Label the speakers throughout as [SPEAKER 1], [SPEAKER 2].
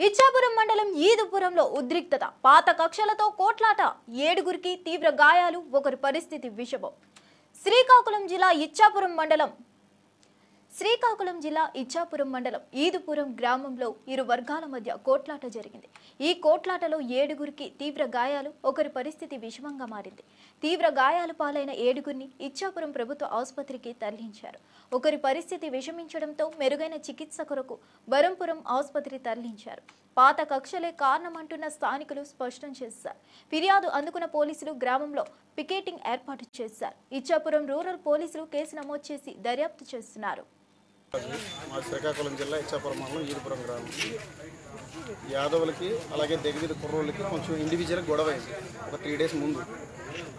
[SPEAKER 1] ఇచ్చాపురం మండలం ఈదుపురంలో ఉద్రిక్తత, పాత కక్షలతో కోట్లాట, 7గురికి తీవ్ర గాయాలు, ఒకరి పరిస్థితి విషమం. శ్రీకాకుళం జిల్లా ఇచ్చాపురం మండలం ఈదుపురం గ్రామంలో ఇరు వర్గాల మధ్య కోట్లాట జరిగింది. ఈ కోట్లాటలో 7గురికి తీవ్ర గాయాలు, ఒకరి పరిస్థితి విషమంగా మారింది. తీవ్ర గాయాలు పాలైన 7గురిని ఇచ్చాపురం ప్రభుత్వ ఆసుపత్రికి తరలించారు. ఒకరి పరిస్థితి విషమించడంతో మెరుగైన చికిత్స కొరకు బరంపురం ఆసుపత్రి తరలించారు. పాత కక్షలే కారణమంటున్న స్థానికులు స్పష్టం చేశారు. ఫిర్యాదు అందుకున్న పోలీసులు గ్రామంలో పికెటింగ్ ఏర్పాటు చేశారు. ఇచ్చాపురం రూరల్ పోలీసులు కేసు నమోదు చేసి దర్యాప్తు చేస్తున్నారు.
[SPEAKER 2] మా శ్రీకాకుళం జిల్లా ఇచ్చాపురం మండలం ఈదుపురం గ్రామం. యాదవులకి అలాగే దగ్గర కుర్రోళ్ళకి కొంచెం ఇండివిజువల్ గొడవ అయింది ఒక 3 డేస్ ముందు.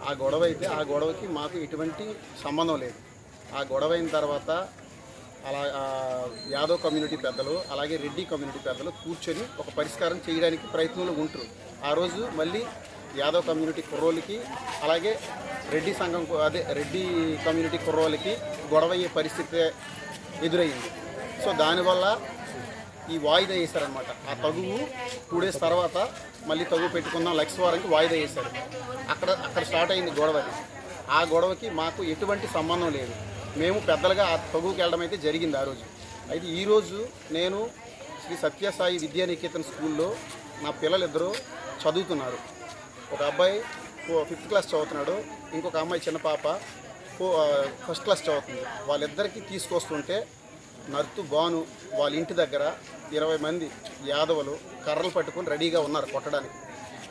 [SPEAKER 2] ఆ గొడవ అయితే ఆ గొడవకి మాకు ఎటువంటి సంబంధం లేదు. ఆ గొడవ అయిన తర్వాత అలా యాదవ్ కమ్యూనిటీ పెద్దలు అలాగే రెడ్డి కమ్యూనిటీ పెద్దలు కూర్చొని ఒక పరిష్కారం చేయడానికి ప్రయత్నంలో ఉంటారు. ఆ రోజు మళ్ళీ యాదవ్ కమ్యూనిటీ కుర్రోళ్ళకి అలాగే రెడ్డి కమ్యూనిటీ కుర్రోళ్ళకి గొడవ అయ్యే పరిస్థితి ఎదురయ్యింది. సో దానివల్ల ఈ వాయిదా వేశారనమాట. ఆ తగువు 2 డేస్ తర్వాత మళ్ళీ తగువు పెట్టుకుందాం లక్ష్మవారానికి వాయిదా వేశారు. అక్కడ స్టార్ట్ అయింది గొడవ. ఆ గొడవకి మాకు ఎటువంటి సంబంధం లేదు. మేము పెద్దలుగా ఆ తగువుకి వెళ్ళడం అయితే జరిగింది ఆ రోజు. అయితే ఈరోజు నేను శ్రీ సత్యసాయి విద్యానికేతన్ స్కూల్లో నా పిల్లలిద్దరూ చదువుతున్నారు. ఒక అబ్బాయి 5th క్లాస్ చదువుతున్నాడు, ఇంకొక అమ్మాయి చిన్న పాప 1st క్లాస్ చదువుతుంది. వాళ్ళిద్దరికీ తీసుకొస్తుంటే నర్తు బాను వాళ్ళ ఇంటి దగ్గర 20 మంది యాదవులు కర్రలు పట్టుకొని రెడీగా ఉన్నారు కొట్టడానికి.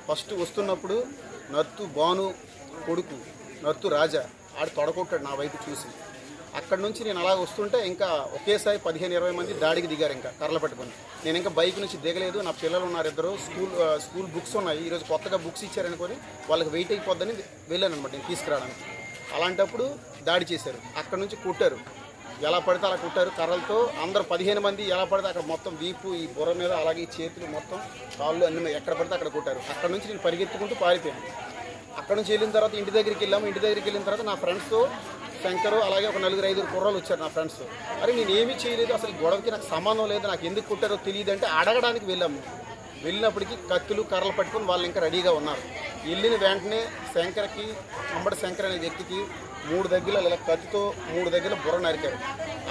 [SPEAKER 2] ఫస్ట్ వస్తున్నప్పుడు నర్తు బాను కొడుకు నర్తు రాజా ఆడు తొడగొట్టాడు నా వైపు చూసి. అక్కడి నుంచి నేను అలా వస్తుంటే ఇంకా ఒకేసారి 15-20 మంది దాడికి దిగారు ఇంకా కర్రలు పట్టుకొని. నేను ఇంకా బైక్ నుంచి దిగలేదు. నా పిల్లలు ఉన్నారు ఇద్దరు, స్కూల్ బుక్స్ ఉన్నాయి. ఈరోజు కొత్తగా బుక్స్ ఇచ్చారనుకొని వాళ్ళకి వెయిట్ అయిపోద్దని వెళ్ళాను అనమాట నేను తీసుకురావడానికి. అలాంటప్పుడు దాడి చేశారు. అక్కడ నుంచి కొట్టారు, ఎలా పడితే అలా కొట్టారు కర్రలతో. అందరూ 15 మంది ఎలా పడితే అక్కడ మొత్తం వీపు, ఈ బుర్ర మీద, అలాగే ఈ చేతులు మొత్తం కాళ్ళు అన్ని ఎక్కడ పడితే అక్కడ కొట్టారు. అక్కడ నుంచి నేను పరిగెత్తుకుంటూ పారిపోయాను. అక్కడ నుంచి వెళ్ళిన తర్వాత ఇంటి దగ్గరికి వెళ్ళాము. ఇంటి దగ్గరికి వెళ్ళిన తర్వాత నా ఫ్రెండ్స్తో శంకరు అలాగే ఒక 4-5 కుర్రాలు వచ్చారు నా ఫ్రెండ్స్. అరే నేను ఏమీ చేయలేదు, అసలు గొడవకి నాకు సంబంధం లేదు, నాకు ఎందుకు కొట్టారో తెలియదు అంటే అడగడానికి వెళ్ళాము. వెళ్ళినప్పటికీ కత్తులు కర్రలు పట్టుకొని వాళ్ళు ఇంకా రెడీగా ఉన్నారు. వెళ్ళిన వెంటనే శంకర్కి, అంబడి శంకర్ అనే వ్యక్తికి 3 దగ్గర ఇలా కత్తితో 3 దగ్గర బుర్ర నరికారు.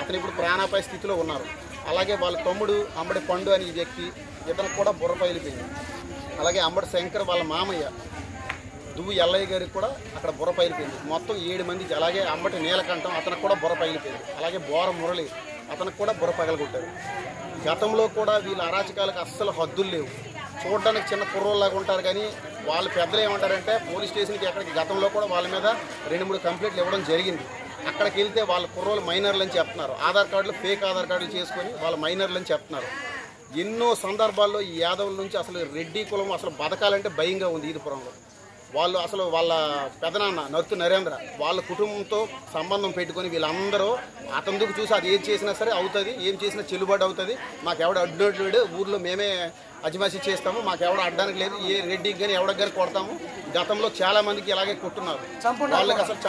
[SPEAKER 2] అతను ఇప్పుడు ప్రాణాపాయ స్థితిలో ఉన్నారు. అలాగే వాళ్ళ తమ్ముడు అంబడి పండు అనే వ్యక్తి, ఇతనికి కూడా బుర్ర పగిలిపోయింది. అలాగే అంబడి శంకర్ వాళ్ళ మామయ్య దువ్వు ఎల్లయ్య గారికి కూడా అక్కడ బుర్ర పగిలిపోయింది. మొత్తం 7 మంది. అలాగే అంబటి నీలకంఠం అతనికి కూడా బుర్ర పగిలిపోయింది. అలాగే బోర మురళి అతనికి కూడా బుర్ర పగలగొట్టారు. గతంలో కూడా వీళ్ళ అరాచకాలకు అస్సలు హద్దులు లేవు. చూడడానికి చిన్న కుర్రోళ్ళలాగా ఉంటారు కానీ వాళ్ళ పెద్దలు ఏమంటారంటే పోలీస్ స్టేషన్కి ఎక్కడికి గతంలో కూడా వాళ్ళ మీద 2-3 కంప్లైంట్లు ఇవ్వడం జరిగింది. అక్కడికి వెళ్తే వాళ్ళ కుర్రోళ్ళు మైనర్లు అని చెప్తున్నారు. ఆధార్ కార్డులు ఫేక్ ఆధార్ కార్డులు చేసుకొని వాళ్ళ మైనర్లు అని చెప్తున్నారు. ఎన్నో సందర్భాల్లో ఈ యాదవుల నుంచి అసలు రెడ్డి కులం అసలు బతకాలంటే భయంగా ఉంది ఈదుపురంలో. వాళ్ళు అసలు వాళ్ళ పెదనాన్న నర్తు నరేంద్ర వాళ్ళ కుటుంబంతో సంబంధం పెట్టుకొని వీళ్ళందరూ అతనికి చూసి అది ఏం చేసినా సరే అవుతుంది, ఏం చేసినా చెల్లుబాటు అవుతుంది, మాకెవడ అడ్డు ఊర్లో మేమే అజమాసి చేస్తాము, మాకెవడ అడ్డానికి లేదు, ఏ రెడ్డికి కానీ ఎవడికి కానీ కొడతాము. గతంలో చాలా మందికి ఇలాగే కొట్టున్నారు. వాళ్ళకి అసలు